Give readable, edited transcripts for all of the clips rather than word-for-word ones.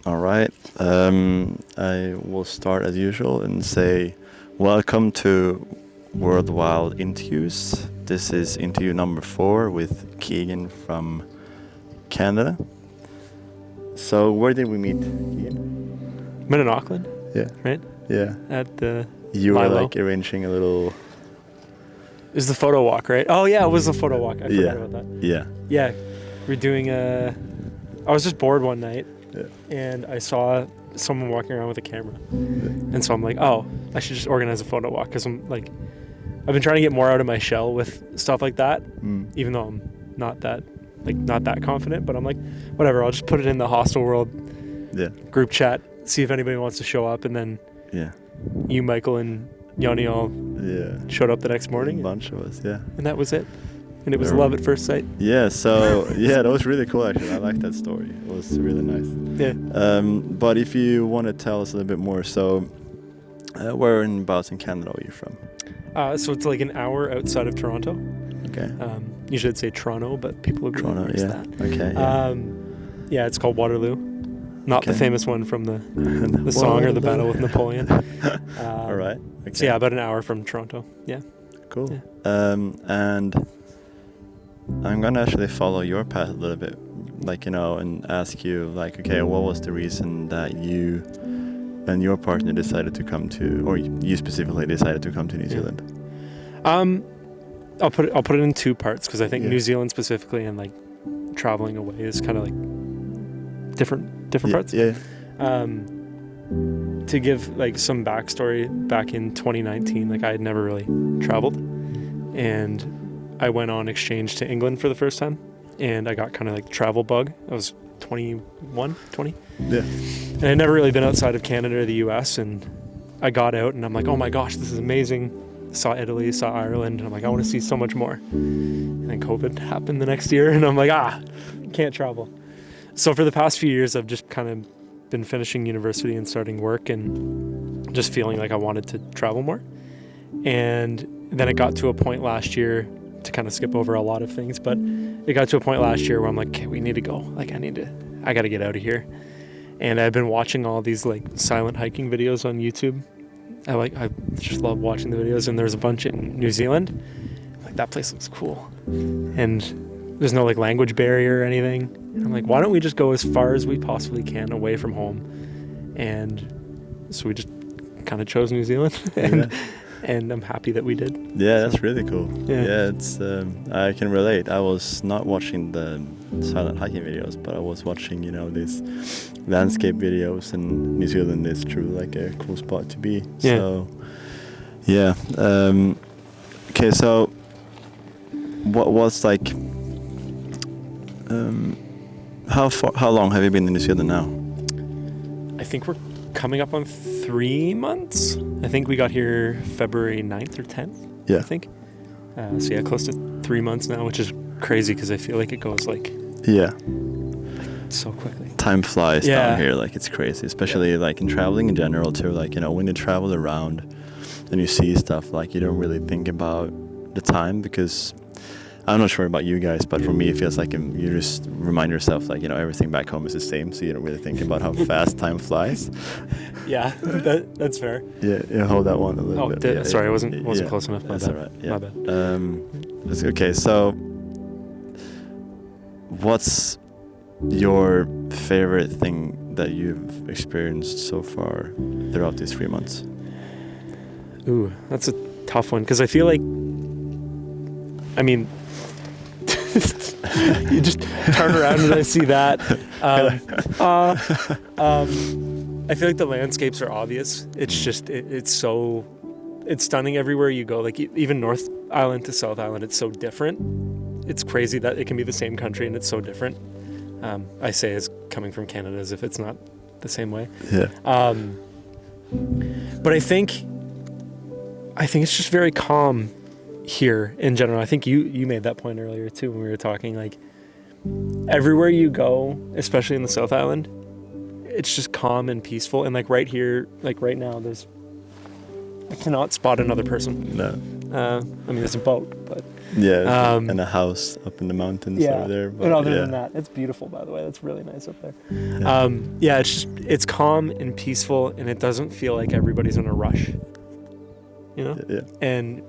All right. I will start as usual and say, welcome to Worldwide Interviews. This is interview number 4 with Keegan from Canada. So, where did we meet, Keegan? Met in Auckland, Yeah. right? Yeah. At the You were Milo. like arranging a little. It was the photo walk, right? Oh yeah, it was the photo walk. I forgot Yeah. about that. Yeah. Yeah, we're doing a. I was just bored one night, Yeah. and I saw someone walking around with a camera, and so I'm like, oh, I should just organize a photo walk because I'm like, I've been trying to get more out of my shell with stuff like that, even though I'm not that confident. But I'm like, whatever, I'll just put it in the hostel world Yeah. group chat, see if anybody wants to show up, and then Yeah. you, Michael, and Yanni all Yeah. showed up the next morning. A bunch of us. Yeah. And that was it. And it was There- love at first sight. Yeah. So yeah, that was really cool. Actually, I like that story. It was really nice. Yeah. But if you want to tell us a little bit more, so whereabouts in Canada are you from? So it's like an hour outside of Toronto. Okay. Usually I'd say Toronto, but people would Toronto, really yeah. that. Okay. Yeah. Yeah, it's called Waterloo. Not the Okay. famous one from the song or the battle with Napoleon. All right. Okay. So yeah, about an hour from Toronto. Yeah. Cool. Yeah. And I'm gonna actually follow your path a little bit, like, and ask you, like, okay, what was the reason that you and your partner decided to come to, or you specifically decided to come to New Zealand? I'll put it in two parts because I think Yeah. New Zealand specifically and like traveling away is kind of like different parts. Yeah. To give like some backstory, back in 2019, like I had never really traveled, and I went on exchange to England for the first time, and I got kind of like the travel bug. I was 20. Yeah. And I'd never really been outside of Canada or the US, and I got out and I'm like, oh my gosh, this is amazing. Saw Italy, saw Ireland, and I'm like, I want to see so much more. And then COVID happened the next year, and I'm like, can't travel. So for the past few years, I've just kind of been finishing university and starting work and just feeling like I wanted to travel more. And then it got to a point last year, to kind of skip over a lot of things, but it got to a point last year where I'm like, okay, we need to go. Like I got to get out of here. And I've been watching all these like silent hiking videos on YouTube. I just love watching the videos, and there's a bunch in New Zealand. Like, that place looks cool. And there's no like language barrier or anything. And I'm like, why don't we just go as far as we possibly can away from home? And so we just kind of chose New Zealand, and I'm happy that we did. Yeah, that's really cool. Yeah. Yeah, it's I can relate. I was not watching the silent hiking videos, but I was watching, these landscape videos, and New Zealand is truly like a cool spot to be. Yeah. So, yeah. Okay, so what was like? How long have you been in New Zealand now? I think we're coming up on 3 months. I think we got here February 9th or 10th. Yeah. I think. So yeah, close to 3 months now, which is crazy because I feel like it goes like Yeah. so quickly. Time flies Yeah. down here, like it's crazy, especially like in traveling in general too. Like, when you travel around and you see stuff, like you don't really think about the time, because I'm not sure about you guys, but for me it feels like you just remind yourself, like, everything back home is the same, so you don't really think about how fast time flies. Yeah, that's fair. Yeah, hold that one a little bit. Yeah, sorry, I wasn't yeah, close enough. That's all right. Yeah. My bad. That's okay. So, what's your favorite thing that you've experienced so far throughout these 3 months? Ooh, that's a tough one because I feel like, I mean, you just turn around and I see that. I feel like the landscapes are obvious. It's just it's stunning everywhere you go. Like even North Island to South Island, it's so different. It's crazy that it can be the same country and it's so different. I say as coming from Canada as if it's not the same way. Yeah. But I think it's just very calm here in general. I think you made that point earlier too when we were talking, like everywhere you go, especially in the South Island, it's just calm and peaceful. And like right here, like right now, I cannot spot another person. No. I mean, there's a boat, but yeah, and a house up in the mountains over there. But and other than that, it's beautiful, by the way. That's really nice up there. Yeah. Yeah, it's it's calm and peaceful, and it doesn't feel like everybody's in a rush, you know? Yeah. And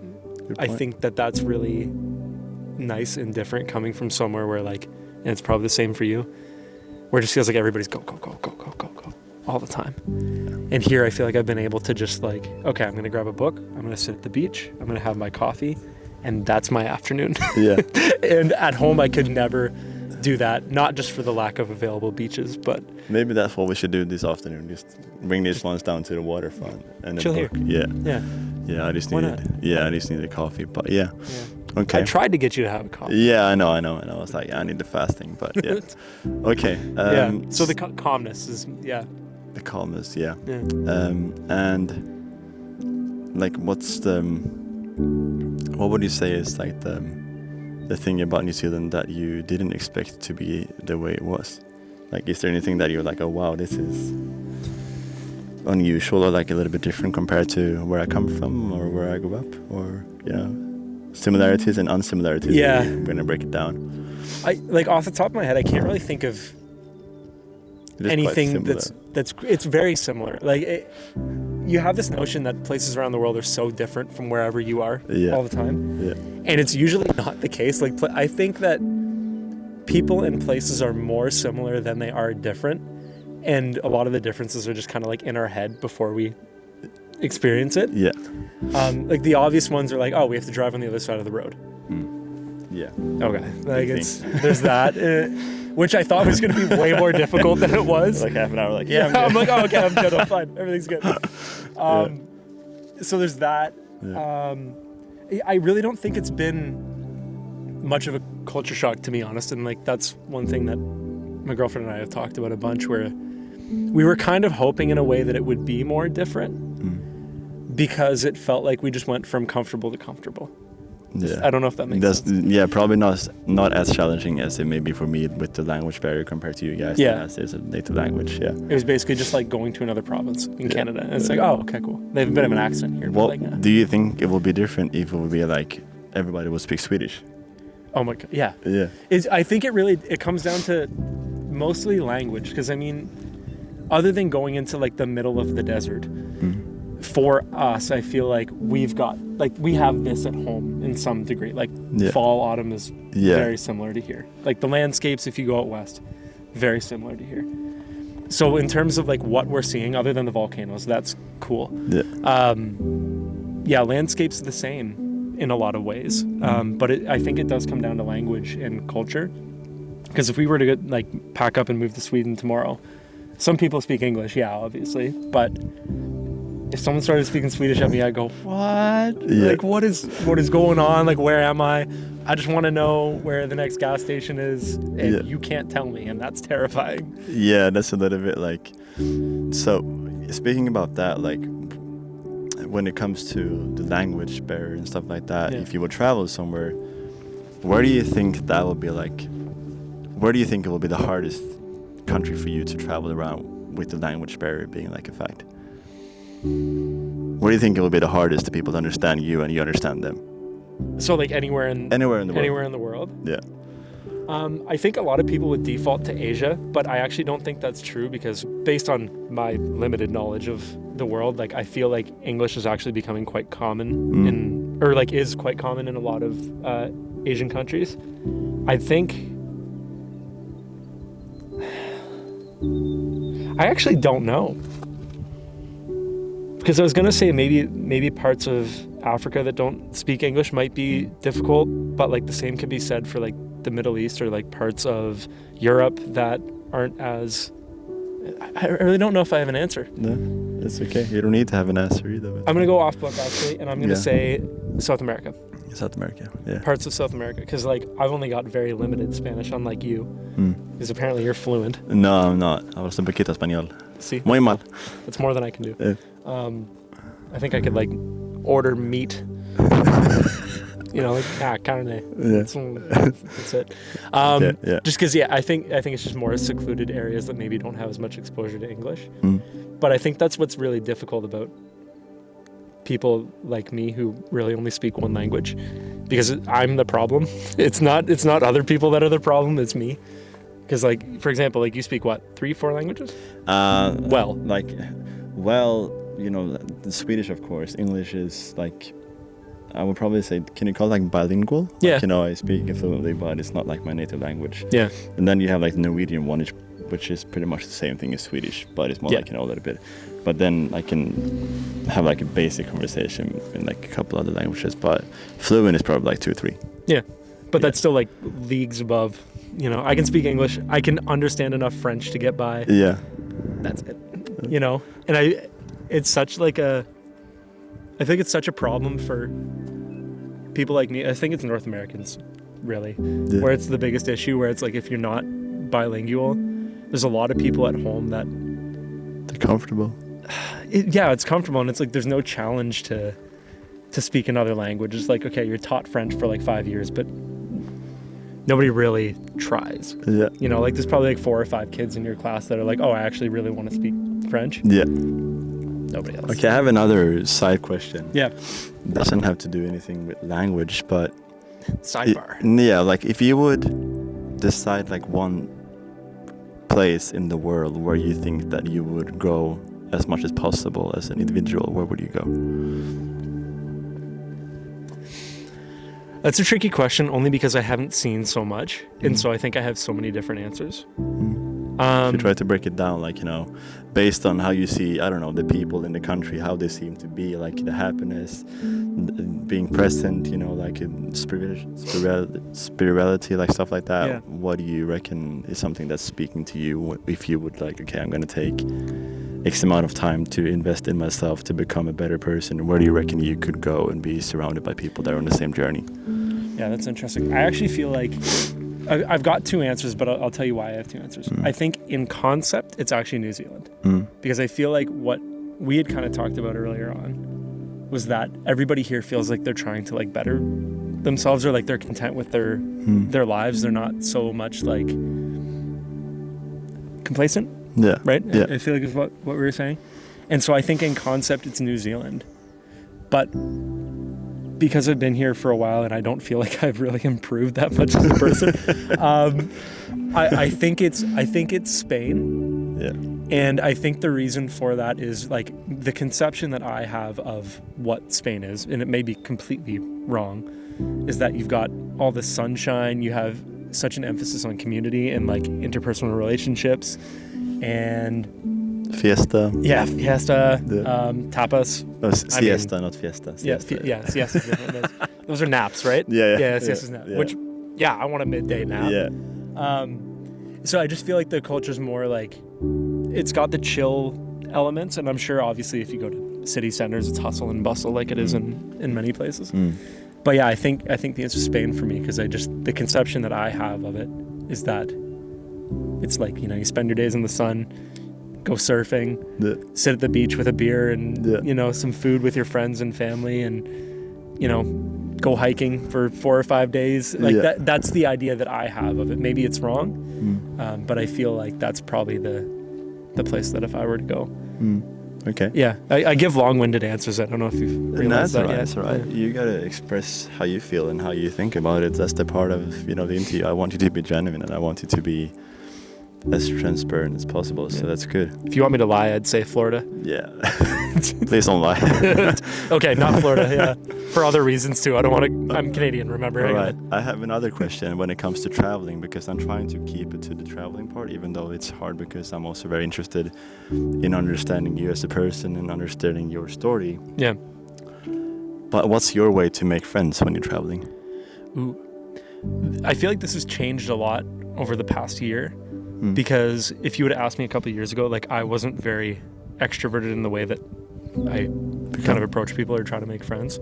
I think that that's really nice and different coming from somewhere where like, and it's probably the same for you, where it just feels like everybody's go all the time. And here I feel like I've been able to just like, okay, I'm going to grab a book, I'm going to sit at the beach, I'm going to have my coffee, and that's my afternoon. Yeah. And at home I could never do that, not just for the lack of available beaches, but maybe that's what we should do this afternoon. Just bring these ones down to the waterfront and chill here. Yeah. I just need a coffee, but yeah. Okay. I tried to get you to have a coffee. Yeah, I know. I was like, I need the fasting, but yeah. Okay. So the calmness is the calmness, yeah. Yeah. And like, what would you say is like the thing about New Zealand that you didn't expect to be the way it was? Like, is there anything that you're like, oh wow, this is unusual or like a little bit different compared to where I come from or where I grew up, or similarities and unsimilarities? Yeah, I'm gonna break it down. I like off the top of my head, I can't really think of anything that's it's very similar. Like you have this notion that places around the world are so different from wherever you are all the time. Yeah. And it's usually not the case. Like I think that people and places are more similar than they are different. And a lot of the differences are just kind of like in our head before we experience it. Yeah. Like the obvious ones are like, oh, we have to drive on the other side of the road. Yeah. Okay. Like there's that. Which I thought was going to be way more difficult than it was. Like half an hour, like, I'm like, oh, okay, I'm good, I'm fine, everything's good. So there's that. Yeah. I really don't think it's been much of a culture shock, to be honest. And like, that's one thing that my girlfriend and I have talked about a bunch, where we were kind of hoping in a way that it would be more different because it felt like we just went from comfortable to comfortable. Yeah. I don't know if that makes sense. Yeah, probably not as challenging as it may be for me with the language barrier compared to you guys. Yeah. As is a native language. Yeah. It was basically just like going to another province in Canada. And it's like, oh, okay, cool. They have a bit of an accent here. Well, but like, do you think it will be different if it would be like everybody will speak Swedish? Oh my God, yeah. Yeah. I think it comes down to mostly language. Because I mean, other than going into like the middle of the desert, for us, I feel like we have this at home in some degree. Like fall, autumn is very similar to here. Like the landscapes, if you go out west, very similar to here. So in terms of like what we're seeing, other than the volcanoes, that's cool. Yeah. Landscape's the same in a lot of ways. But I think it does come down to language and culture. Because if we were to pack up and move to Sweden tomorrow, some people speak English, obviously, but if someone started speaking Swedish at me, I'd go, what? Yeah. Like, what is going on? Like, where am I? I just want to know where the next gas station is, and you can't tell me, and that's terrifying. Yeah, that's a little bit like... So, speaking about that, like, when it comes to the language barrier and stuff like that, if you would travel somewhere, where do you think that will be like... Where do you think it will be the hardest country for you to travel around with the language barrier being like a fact? Where do you think it will be the hardest to people to understand you and you understand them? So like anywhere in the world? Anywhere in the world? Yeah. I think a lot of people would default to Asia, but I actually don't think that's true, because based on my limited knowledge of the world, like I feel like English is actually becoming quite common is quite common in a lot of Asian countries. I think... I actually don't know. Because I was going to say maybe parts of Africa that don't speak English might be difficult, but like the same could be said for like the Middle East or like parts of Europe that aren't as... I really don't know if I have an answer. No, that's okay. You don't need to have an answer either. I'm going to go off book actually, and I'm going to say South America. South America, yeah. Parts of South America, because like I've only got very limited Spanish, unlike you, because apparently you're fluent. No, I'm not. I was un poquito español. See? Muy mal. That's more than I can do. I think I could like order meat. Carne. Yeah. That's it. Just because, I think it's just more secluded areas that maybe don't have as much exposure to English. But I think that's what's really difficult about people like me who really only speak one language, because I'm the problem. It's not other people that are the problem. It's me, Because, like, for example, like, you speak what, 3-4 languages? Well, the Swedish, of course. English is like, I would probably say, can you call it like bilingual? Yeah. Like, I speak it fluently, but it's not like my native language. Yeah. And then you have like the Norwegian one, which is pretty much the same thing as Swedish, but it's more like, a little bit. But then I can have like a basic conversation in like a couple other languages, but fluent is probably like 2 or 3. Yeah. But that's still like leagues above, I can speak English. I can understand enough French to get by. Yeah. That's it. And it's such like I think it's such a problem for people like me. I think it's North Americans, really, where it's the biggest issue, where it's like, if you're not bilingual, there's a lot of people at home that they're comfortable. It's comfortable, and it's like there's no challenge to speak another language. It's like, okay, you're taught French for like 5 years, but nobody really tries. Yeah. Like there's probably like 4 or 5 kids in your class that are like, oh, I actually really want to speak French. Yeah. Nobody else. Okay, I have another side question. Yeah. Doesn't have to do anything with language, but sidebar. Like if you would decide like one place in the world where you think that you would go as much as possible as an individual, where would you go? That's a tricky question, only because I haven't seen so much, and so I think I have so many different answers. If you try to break it down, like, based on how you see, I don't know, the people in the country, how they seem to be, like the happiness, being present, like spirituality, like stuff like that. Yeah. What do you reckon is something that's speaking to you if you would like, okay, I'm going to take X amount of time to invest in myself to become a better person? Where do you reckon you could go and be surrounded by people that are on the same journey? Yeah, that's interesting. I actually feel like I've got 2 answers, but I'll tell you why I have 2 answers. I think in concept, it's actually New Zealand. Because I feel like what we had kind of talked about earlier on was that everybody here feels like they're trying to like better themselves, or like they're content with their lives. They're not so much like complacent. Yeah. Right? Yeah. I feel like is what we were saying. And so I think in concept, it's New Zealand. But because I've been here for a while and I don't feel like I've really improved that much as a person, I think it's Spain. Yeah. And I think the reason for that is like the conception that I have of what Spain is, and it may be completely wrong, is that you've got all the sunshine, you have such an emphasis on community and like interpersonal relationships, and Fiesta. Yeah, fiesta, tapas. Oh, siesta, not fiesta. Siesta. Siesta is different. Those are naps, right? Yeah. Siesta's nap. Yeah. Which, I want a midday nap. Yeah. So I just feel like the culture's more like, it's got the chill elements, and I'm sure obviously if you go to city centers, it's hustle and bustle like it is in many places. But yeah, I think the answer is Spain for me, because the conception that I have of it is that it's like, you spend your days in the sun, go surfing, sit at the beach with a beer and, some food with your friends and family, and, go hiking for 4 or 5 days. Like that's the idea that I have of it. Maybe it's wrong, but I feel like that's probably the place that if I were to go. Okay. Yeah, I give long-winded answers. I don't know if you've realized that yet. That's all right. Yeah. You got to express how you feel and how you think about it. That's the part of, the interview. I want you to be genuine, and I want you to be as transparent as possible. So that's good. If you want me to lie, I'd say Florida. Yeah. Please don't lie. Okay, not Florida. Yeah, for other reasons too. I don't want to. I'm Canadian. Remember. All right. I have another question when it comes to traveling, because I'm trying to keep it to the traveling part, even though it's hard, because I'm also very interested in understanding you as a person and understanding your story. Yeah. But what's your way to make friends when you're traveling? Ooh, I feel like this has changed a lot over the past year. Because if you would have asked me a couple of years ago, like I wasn't very extroverted in the way that I kind of approach people or try to make friends.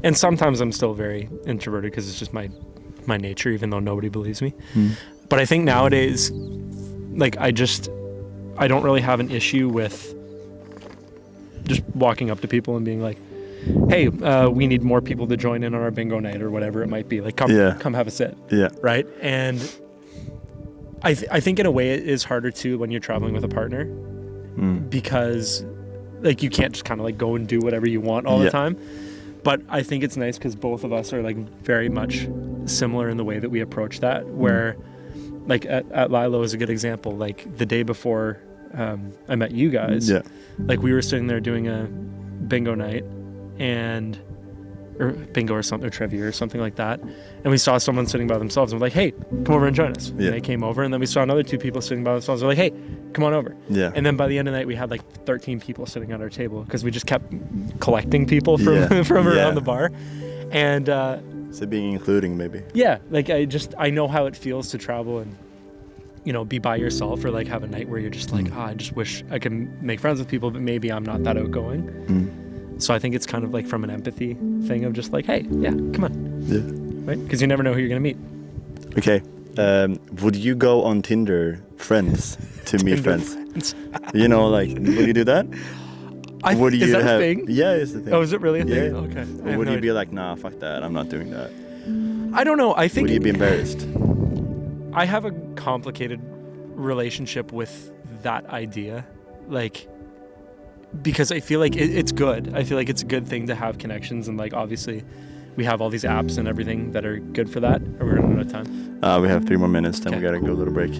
And sometimes I'm still very introverted because it's just my nature, even though nobody believes me. But I think nowadays, like I don't really have an issue with just walking up to people and being like, hey, we need more people to join in on our bingo night or whatever it might be. Like come have a sit. Yeah. Right. And I think in a way it is harder too when you're traveling with a partner, because like you can't just kind of like go and do whatever you want all the time. But I think it's nice because both of us are like very much similar in the way that we approach that, where like at Lilo is a good example. Like the day before I met you guys, like we were sitting there doing a bingo night or bingo or something, or trivia or something like that, and we saw someone sitting by themselves and we're like, hey, come over and join us. And they came over, and then we saw another 2 people sitting by themselves. We're like, hey, come on over. And then by the end of the night we had like 13 people sitting at our table because we just kept collecting people from from around the bar. And so being including, maybe. Like I know how it feels to travel and, you know, be by yourself, or like have a night where you're just like, I just wish I can make friends with people, but maybe I'm not that outgoing. So I think it's kind of like from an empathy thing of just like, hey, come on. Right? Because you never know who you're going to meet. Okay. Would you go on Tinder friends to meet friends? You know, like, would you do that? Is that a thing? Yeah, it's the thing. Oh, is it really a thing? Yeah. Okay. Or would you be like, nah, fuck that, I'm not doing that? I don't know. I think... Would you be embarrassed? I have a complicated relationship with that idea. Like... because I feel like it's good. I feel like it's a good thing to have connections, and like obviously we have all these apps and everything that are good for that. Are we running out of time? We have 3 more minutes, then we gotta go a little break.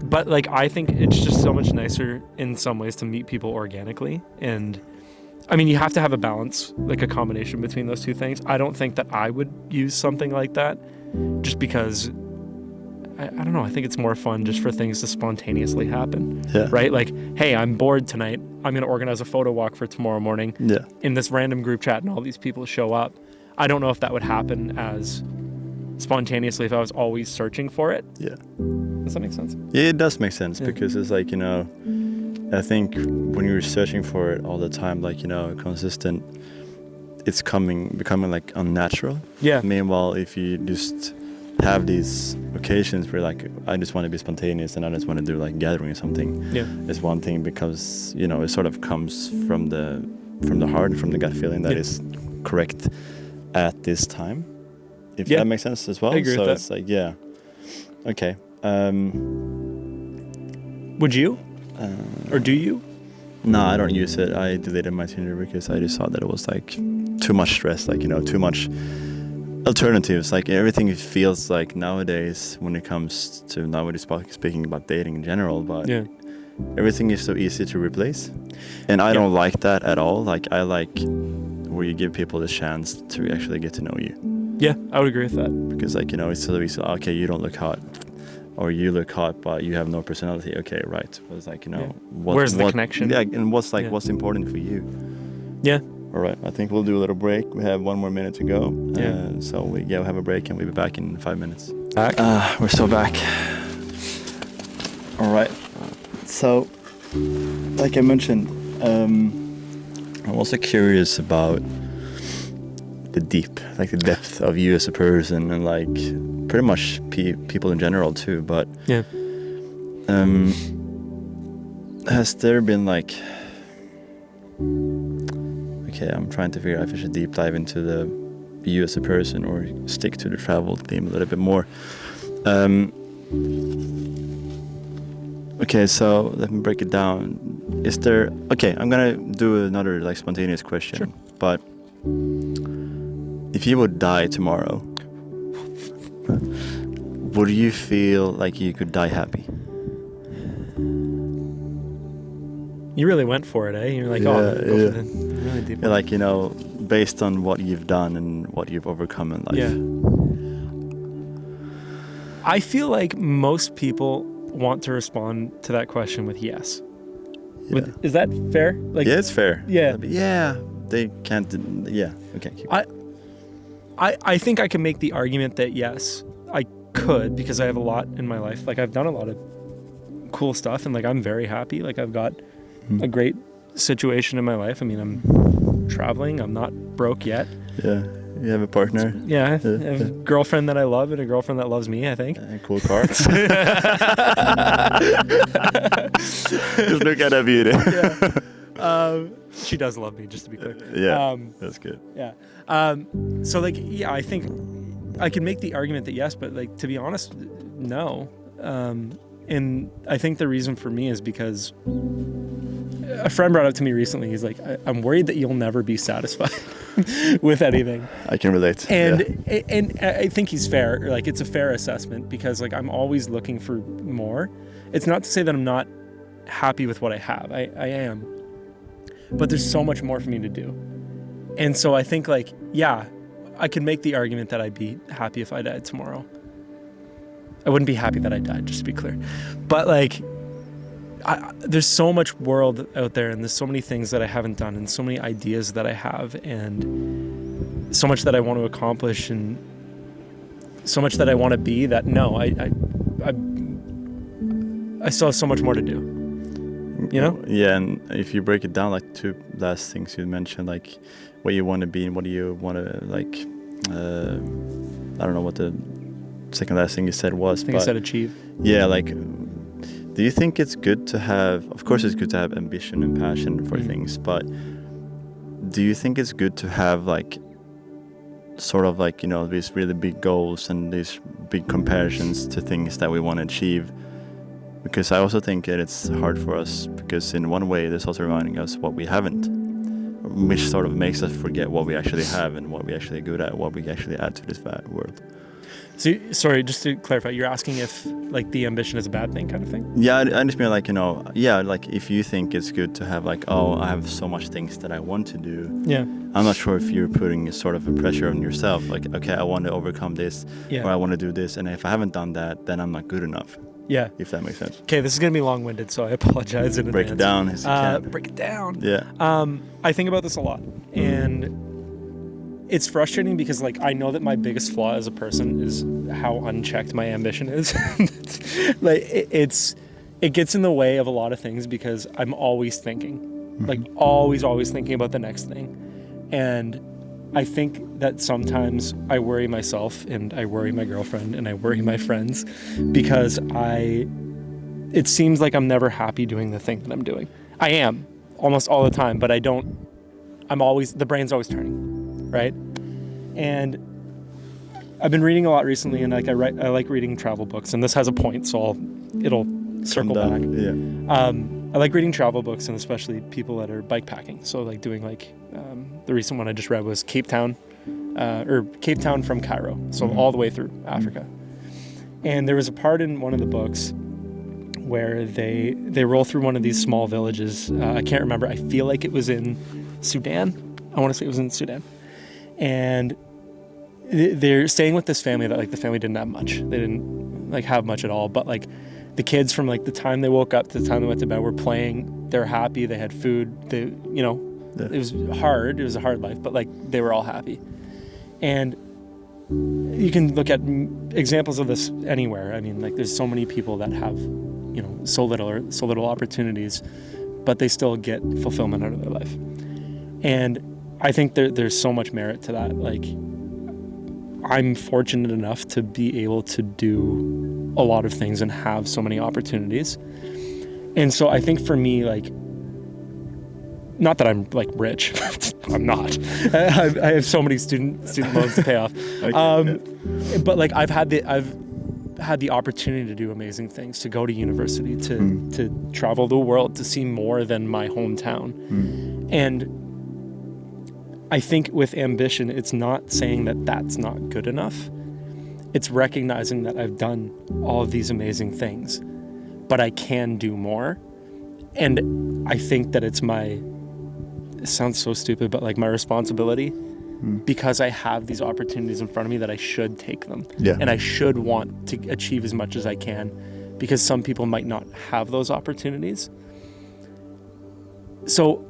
But like I think it's just so much nicer in some ways to meet people organically, and I mean you have to have a balance, like a combination between those two things. I don't think that I would use something like that just because I don't know. I think it's more fun just for things to spontaneously happen. Right? Like, hey, I'm bored tonight. I'm going to organize a photo walk for tomorrow morning in this random group chat, and all these people show up. I don't know if that would happen as spontaneously if I was always searching for it. Does that make sense? Yeah, it does make sense because it's like, you know, I think when you're searching for it all the time, like, you know, consistent, it's becoming like unnatural. Meanwhile, if you just have these occasions where like I just want to be spontaneous and I just want to do like gathering or something, is one thing, because you know it sort of comes from the heart, from the gut feeling that is correct at this time, if that makes sense as well. I agree so with that. It's like okay. Would you or do you? No, I don't use it. I deleted my Tinder because I just saw that it was like too much stress, like, you know, too much alternatives. Like everything feels like nowadays, when it comes to nowadays speaking about dating in general, but everything is so easy to replace, and I don't like that at all. Like I like where you give people the chance to actually get to know you. I would agree with that, because like, you know, it's so easy. Okay, you don't look hot, or you look hot but you have no personality. Okay, right. But it's like, you know, where's the connection? And what's important for you? All right, I think we'll do a little break. We have 1 more minute to go. So we'll have a break, and we'll be back in 5 minutes. We're still back. All right. So, like I mentioned, I'm also curious about the depth of you as a person, and like pretty much people in general too. But has there been like... Okay, I'm trying to figure out if I should deep dive into the you as a person or stick to the travel theme a little bit more. Okay, so let me break it down. I'm gonna do another like spontaneous question. Sure. But if you would die tomorrow, would you feel like you could die happy? You really went for it, eh? You're like, go for the really deep one. Like, you know, based on what you've done and what you've overcome in life. I feel like most people want to respond to that question with yes. Is that fair? Like, it's fair. Yeah. They can't. Okay. Keep I think I can make the argument that yes, I could, because I have a lot in my life. Like I've done a lot of cool stuff, and like I'm very happy. Like I've got a great situation in my life. I mean, I'm traveling. I'm not broke yet. Yeah. You have a partner. Yeah. I have a girlfriend that I love, and a girlfriend that loves me, I think. Cool car. Just look at that beauty. She does love me, just to be clear. That's good. So like, I think I can make the argument that yes, but like, to be honest, no. And I think the reason for me is because a friend brought up to me recently, he's like, I'm worried that you'll never be satisfied. with anything. I can relate. And I think he's fair. Like, it's a fair assessment because, like, I'm always looking for more. It's not to say that I'm not happy with what I have. I am. But there's so much more for me to do. And so I think, like, yeah, I could make the argument that I'd be happy if I died tomorrow. I wouldn't be happy that I died, just to be clear. But, like, there's so much world out there, and there's so many things that I haven't done, and so many ideas that I have, and so much that I want to accomplish, and so much that I want to be, that no, I still have so much more to do. You know? Yeah, and if you break it down, like, two last things you mentioned, like what you want to be and what do you want to, like, I don't know what the second last thing you said was. I think I said achieve. Yeah, like, do you think it's good to have, of course it's good to have ambition and passion for things, but do you think it's good to have, like, sort of, like, you know, these really big goals and these big comparisons to things that we want to achieve? Because I also think that it's hard for us, because in one way there's also reminding us what we haven't, which sort of makes us forget what we actually have and what we actually are good at, what we actually add to this world. So, sorry, just to clarify, you're asking if, like, the ambition is a bad thing kind of thing? Yeah, I just mean, like, you know, yeah, like, if you think it's good to have, like, oh, I have so much things that I want to do. Yeah. I'm not sure if you're putting sort of a pressure on yourself, like, okay, I want to overcome this, or I want to do this, and if I haven't done that, then I'm not good enough. Yeah. If that makes sense. Okay, this is going to be long-winded, so I apologize in Break advance. it down as you can. Break it down. Yeah. I think about this a lot, and it's frustrating because, like, I know that my biggest flaw as a person is how unchecked my ambition is. Like, it gets in the way of a lot of things because I'm always thinking, like, always thinking about the next thing. And I think that sometimes I worry myself, and I worry my girlfriend, and I worry my friends because it seems like I'm never happy doing the thing that I'm doing. I am almost all the time, but the brain's always turning. Right? And I've been reading a lot recently, and, like, I like reading travel books, and this has a point, so it'll circle back. Yeah. I like reading travel books, and especially people that are bike packing. So, like, doing, like, the recent one I just read was Cape Town from Cairo, so all the way through Africa. And there was a part in one of the books where they roll through one of these small villages. I can't remember. I feel like it was in Sudan. I want to say it was in Sudan. And they're staying with this family that, like, the family didn't have much. They didn't, like, have much at all. But, like, the kids, from, like, the time they woke up to the time they went to bed, were playing. They're happy. They had food. It was hard. It was a hard life, but, like, they were all happy. And you can look at examples of this anywhere. I mean, like, there's so many people that have, you know, so little opportunities, but they still get fulfillment out of their life. And I think there's so much merit to that. Like, I'm fortunate enough to be able to do a lot of things and have so many opportunities. And so I think for me, like, not that I'm, like, rich. I'm not. I have so many student loans to pay off. Okay, but, like, I've had the opportunity to do amazing things, to go to university, to travel the world, to see more than my hometown. And I think with ambition, it's not saying that that's not good enough. It's recognizing that I've done all of these amazing things, but I can do more. And I think that it sounds so stupid, but, like, my responsibility, because I have these opportunities in front of me, that I should take them. Yeah. And I should want to achieve as much as I can, because some people might not have those opportunities. So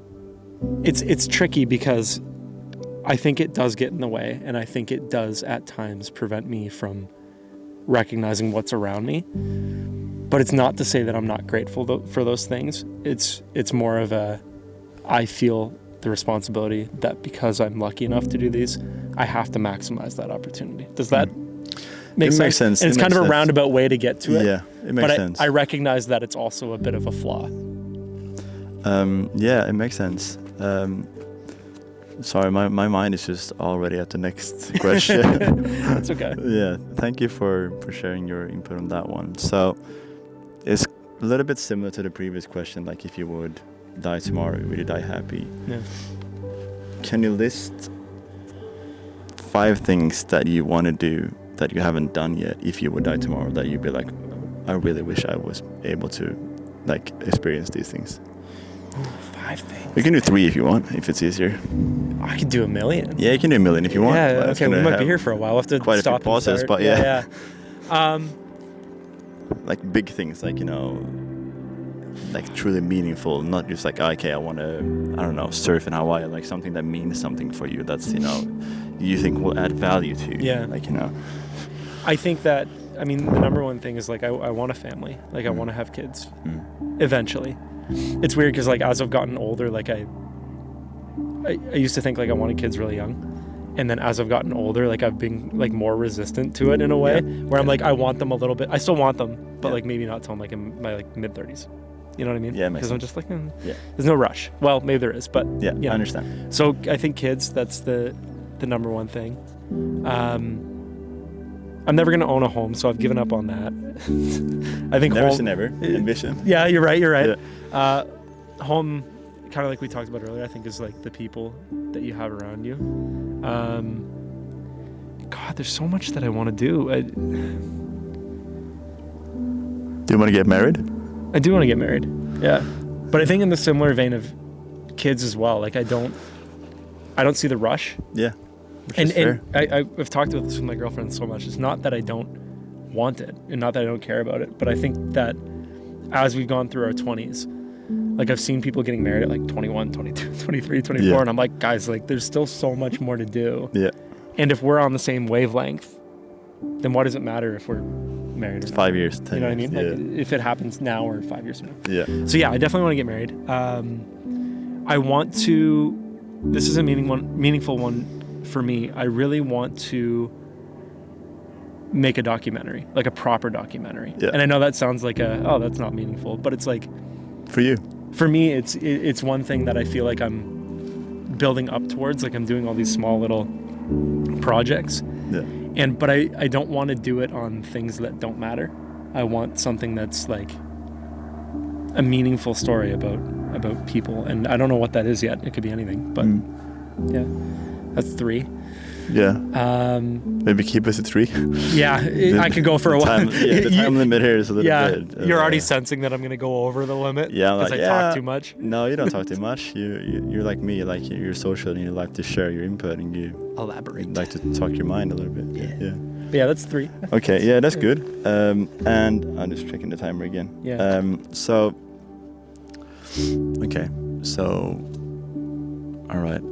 it's tricky, because I think it does get in the way, and I think it does at times prevent me from recognizing what's around me. But it's not to say that I'm not grateful for those things. It's more of I feel the responsibility that because I'm lucky enough to do these, I have to maximize that opportunity. Does that make sense? Makes sense. And it's kind of a roundabout way to get to it. Yeah, it makes sense. I recognize that it's also a bit of a flaw. Yeah, it makes sense. Sorry, my mind is just already at the next question. That's okay. Yeah, thank you for sharing your input on that one. So it's a little bit similar to the previous question, like, if you would die tomorrow, would you die happy? Yeah. Can you list 5 things that you want to do that you haven't done yet if you would die tomorrow, that you'd be like, I really wish I was able to like experience these things? 5 things. You can do 3 if you want, if it's easier. I could do 1 million. Yeah, you can do 1 million if you want. Yeah, But okay, we might be here for a while. We'll have to quite stop a few pauses, and start. but yeah. Yeah. Like big things, like, you know, like truly meaningful, not just like, okay, I want to, I don't know, surf in Hawaii, like something that means something for you, that's, you know, you think will add value to you. Yeah. Like, you know. I think that, I mean, the number one thing is like, I want a family. Like, I want to have kids eventually. It's weird because like as I've gotten older, like I used to think like I wanted kids really young. And then as I've gotten older, like I've been like more resistant to it in a way where I'm like, I want them a little bit. I still want them, but like maybe not till I'm like in my like mid 30s. You know what I mean? Yeah, because I'm just like, there's no rush. Well, maybe there is, but yeah, you know. I understand. So I think kids, that's the number one thing. I'm never going to own a home, so I've given up on that. I think never home, say never. Ambition. Yeah, you're right. Yeah. Home, kind of like we talked about earlier, I think is like the people that you have around you. God, there's so much that I want to do. Do you want to get married? I do want to get married. Yeah. But I think in the similar vein of kids as well, like I don't see the rush. Yeah. And I've talked about this with my girlfriend so much. It's not that I don't want it and not that I don't care about it, but I think that as we've gone through our 20s, like I've seen people getting married at like 21, 22, 23, 24, and I'm like, guys, like there's still so much more to do. Yeah. And if we're on the same wavelength, then what does it matter if we're married or not? 5 years, 10 You know what I mean? years, Like if it happens now or 5 years from now. Yeah. So yeah, I definitely want to get married. I want to, this is a meaningful one for me. I really want to make a documentary, like a proper documentary. Yeah. And I know that sounds like that's not meaningful, but it's like, For you. for me, it's one thing that I feel like I'm building up towards. Like I'm doing all these small little projects. Yeah. But I don't want to do it on things that don't matter. I want something that's like a meaningful story about people. And I don't know what that is yet. It could be anything, but yeah, that's 3. Yeah. Maybe keep us at 3. Yeah, I could go for a while. The time limit here is a little bit. You're already sensing that I'm going to go over the limit. Yeah, because like, I talk too much. No, you don't talk too much. You're like me. Like you're social and you like to share your input and you Elaborate. like to talk your mind a little bit. Yeah. But yeah, that's 3. Okay. Yeah, that's good. And I'm just checking the timer again. Yeah. Okay. So. All right.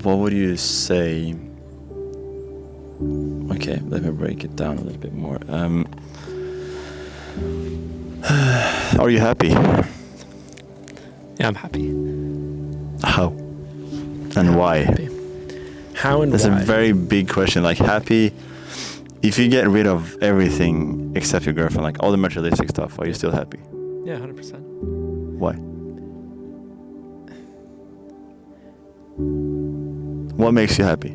What would you say? Okay, let me break it down a little bit more. Are you happy? Yeah, I'm happy. How? And why? Happy. How and That's why? a very big question. Like happy, if you get rid of everything except your girlfriend, like all the materialistic stuff, are you still happy? Yeah, 100%. Why? What makes you happy?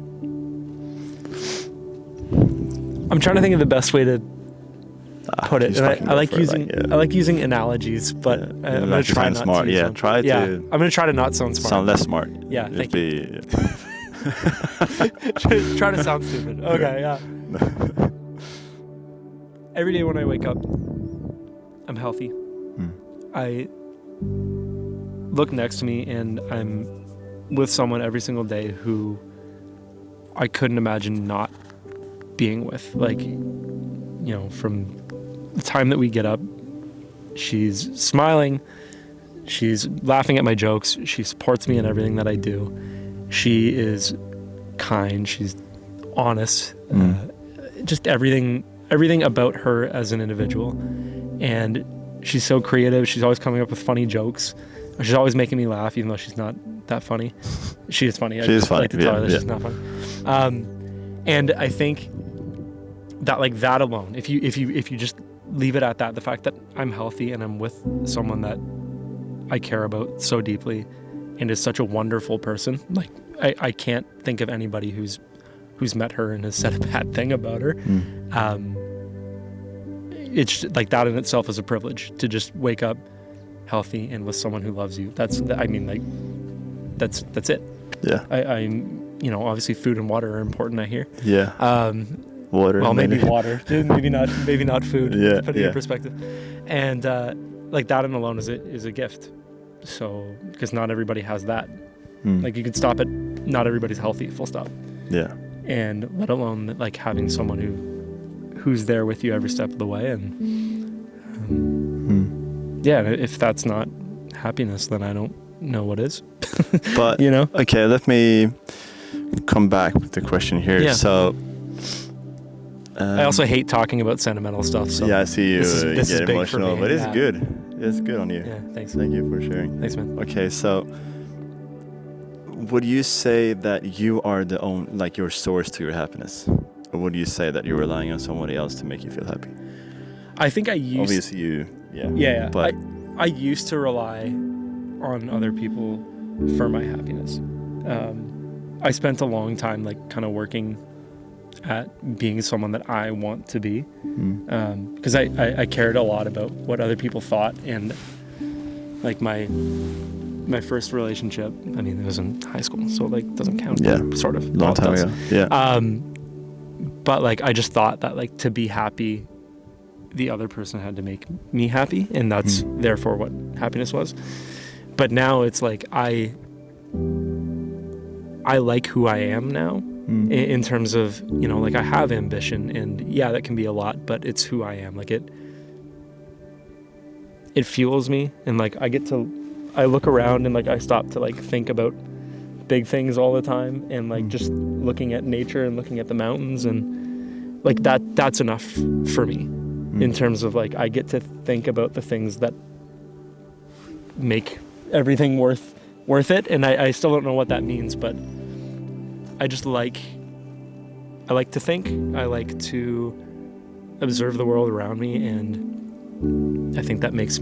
I'm trying to think of the best way to put it. Just And fucking I go like for it, using like, yeah. I like using analogies, but Yeah. I'm You gonna like to try sound not smart. to use Yeah, them. try Yeah, to I'm gonna try to not sound smart. sound less smart. Yeah, Just thank be. Try to sound stupid. Okay, yeah. Every day when I wake up, I'm healthy. I look next to me and I'm with someone every single day who I couldn't imagine not being with. Like, you know, from the time that we get up, she's smiling, she's laughing at my jokes, she supports me in everything that I do. She is kind, she's honest, just everything about her as an individual. And she's so creative. She's always coming up with funny jokes. She's always making me laugh, even though she's not that funny. She is funny. She is funny. Like to tell her that she's not funny. And I think that like that alone, if you just leave it at that, the fact that I'm healthy and I'm with someone that I care about so deeply and is such a wonderful person, like I can't think of anybody who's met her and has said a bad thing about her. It's like that in itself is a privilege to just wake up healthy and with someone who loves you. That's it. Yeah. I'm obviously food and water are important, I hear. Yeah. Water. Well, maybe water, maybe not food. Yeah, to put it yeah. in perspective. And like that and alone is a gift. So because not everybody has that. Like you could stop at not everybody's healthy, full stop. Yeah. And let alone like having someone who's there with you every step of the way. And yeah, if that's not happiness, then I don't know what is. But okay, let me come back with the question here. Yeah. So I also hate talking about sentimental stuff. So yeah, I see you this is get big for emotional, me. but it's Yeah. good. It's good on you. Yeah, thanks. Thank you for sharing. Thanks, man. Okay, so would you say that you are your source to your happiness, or would you say that you're relying on somebody else to make you feel happy? I think I used. Obviously, you. Yeah. Yeah. But I used to rely on other people for my happiness. I spent a long time like kind of working at being someone that I want to be, because I cared a lot about what other people thought. And like my first relationship, I mean, it was in high school, so like doesn't count. Yeah. Sort of. long time ago. Yeah. But like I just thought that like to be happy, the other person had to make me happy, and that's therefore what happiness was. But now it's like I like who I am now, in terms of, like I have ambition, and yeah, that can be a lot, but it's who I am. Like it fuels me, and like I look around and like I stop to like think about big things all the time, and like just looking at nature and looking at the mountains, and like that's enough for me. In terms of like I get to think about the things that make everything worth it, and I still don't know what that means, but I just I like to think, I like to observe the world around me, and I think that makes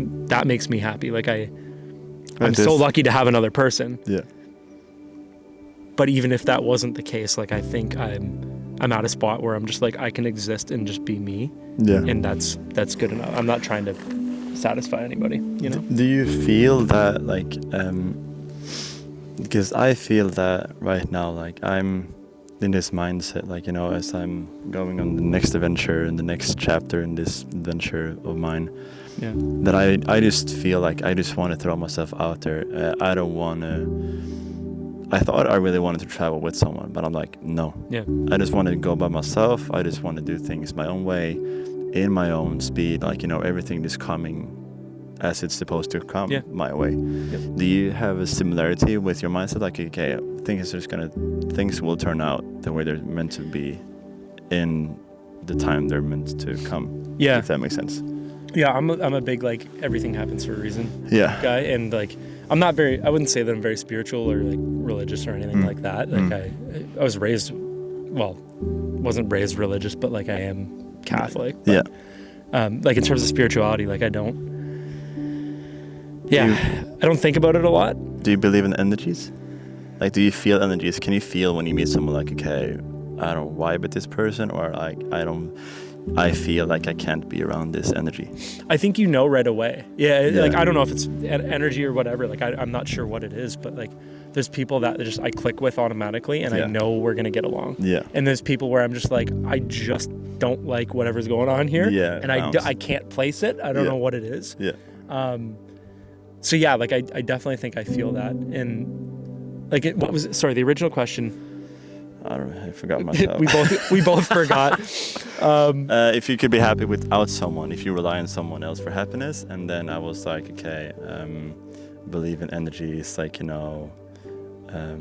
me happy. Like I'm so lucky to have another person. Yeah. But even if that wasn't the case, like I think I'm at a spot where I'm just like I can exist and just be me. Yeah. And that's good enough. I'm not trying to satisfy anybody, Do you feel that like because I feel that right now, like I'm in this mindset, like as I'm going on the next adventure and the next chapter in this adventure of mine, that I just feel like I just want to throw myself out there. I don't want to. I thought I really wanted to travel with someone, but I'm like, no. Yeah. I just want to go by myself. I just want to do things my own way, in my own speed. Like, everything is coming as it's supposed to come my way. Yep. Do you have a similarity with your mindset? Like, okay, things will turn out the way they're meant to be in the time they're meant to come. Yeah. If that makes sense. Yeah, I'm a big, like, everything happens for a reason guy. And, like, I wouldn't say that I'm very spiritual or like religious or anything like that. Like I was raised, wasn't raised religious, but like I am Catholic. But, like in terms of spirituality, like I don't think about it a lot. Do you believe in energies? Like, do you feel energies? Can you feel when you meet someone like, okay, I don't vibe with this person, or like I feel like I can't be around this energy? I think right away. Yeah. Like, I don't know if it's energy or whatever. Like, I'm not sure what it is, but like, there's people that just I click with automatically, and I know we're going to get along. Yeah. And there's people where I'm just like, I just don't like whatever's going on here. Yeah. And I can't place it. I don't know what it is. Yeah. So yeah, like, I definitely think I feel that. And like, what was it? Sorry, the original question. I don't know. I forgot myself. we both forgot. If you could be happy without someone, if you rely on someone else for happiness, and then I was like, okay, believe in energies, like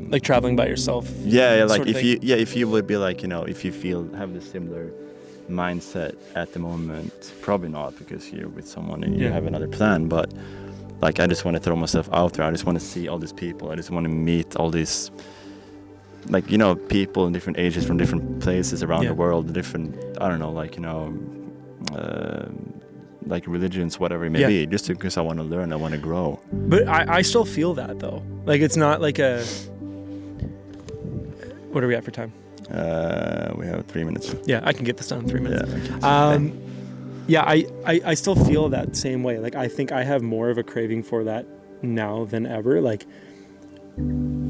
like traveling by yourself. Yeah, like if you would be like, if you have the similar mindset at the moment, probably not because you're with someone and you have another plan, but like I just want to throw myself out there. I just want to see all these people. I just want to meet all these. Like, people in different ages from different places around the world, different, I don't know, like, like religions, whatever it may be, just because I want to learn, I want to grow. But I still feel that, though. Like, it's not like a... What are we at for time? We have 3 minutes. Yeah, I can get this done in 3 minutes. Yeah, I still feel that same way. Like, I think I have more of a craving for that now than ever. Like,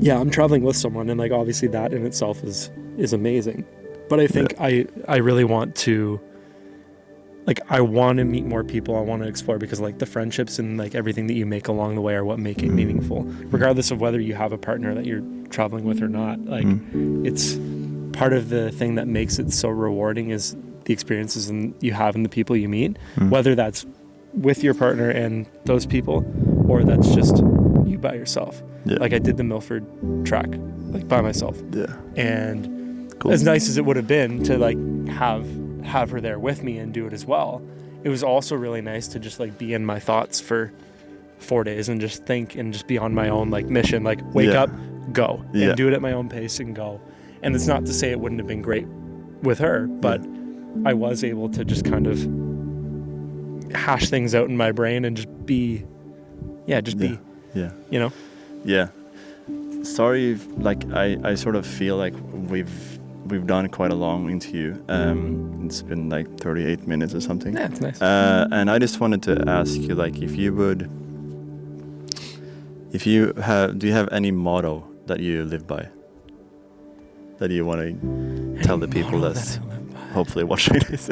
yeah, I'm traveling with someone, and like obviously that in itself is amazing. But I think I really want to, like, I want to meet more people. I want to explore, because like the friendships and like everything that you make along the way are what make it meaningful, regardless of whether you have a partner that you're traveling with or not. Like it's part of the thing that makes it so rewarding is the experiences you have and the people you meet, whether that's with your partner and those people, or that's just you by yourself. Yeah. Like I did the Milford track like by myself. Yeah. And Cool. as nice as it would have been to like have her there with me and do it as well, it was also really nice to just like be in my thoughts for 4 days and just think and just be on my own like mission, like wake up, go, and do it at my own pace and go. And it's not to say it wouldn't have been great with her, but I was able to just kind of hash things out in my brain and just be, be, you know? Yeah. Sorry, like I sort of feel like we've done quite a long interview. It's been like 38 minutes or something. Yeah, it's nice. And I just wanted to ask you, like, do you have any motto that you live by? That you want to tell the people that's hopefully watching this?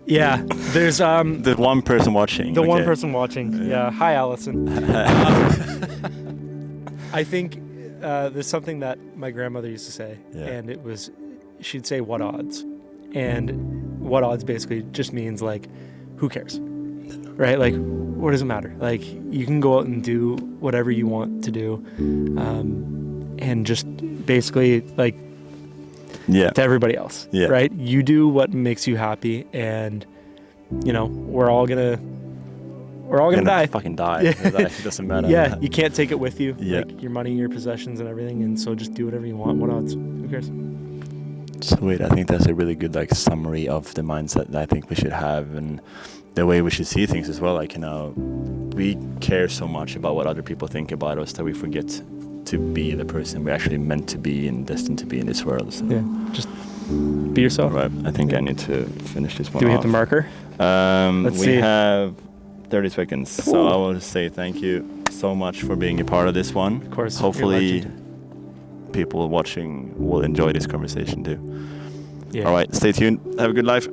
Yeah, there's the one person watching. The one person watching. Yeah. Hi, Allison. I think there's something that my grandmother used to say, and it was, she'd say, "What odds?" And what odds basically just means like, who cares, right? Like, what does it matter? Like, you can go out and do whatever you want to do, and just basically like, to everybody else, right? You do what makes you happy, and you know we're all gonna die. Fucking die. It doesn't matter. Yeah, you can't take it with you, like your money, your possessions, and everything. And so just do whatever you want. What odds? Who cares? Sweet. I think that's a really good like summary of the mindset that I think we should have, and the way we should see things as well. Like, you know, we care so much about what other people think about us that we forget to be the person we're actually meant to be and destined to be in this world. So. Yeah, just be yourself. Right. I think I need to finish this one. Do we off. hit the marker? Let's see. We have 30 seconds. Ooh. So I will just say thank you so much for being a part of this one. Of course. Hopefully people watching will enjoy this conversation too. Yeah. All right. Stay tuned. Have a good life.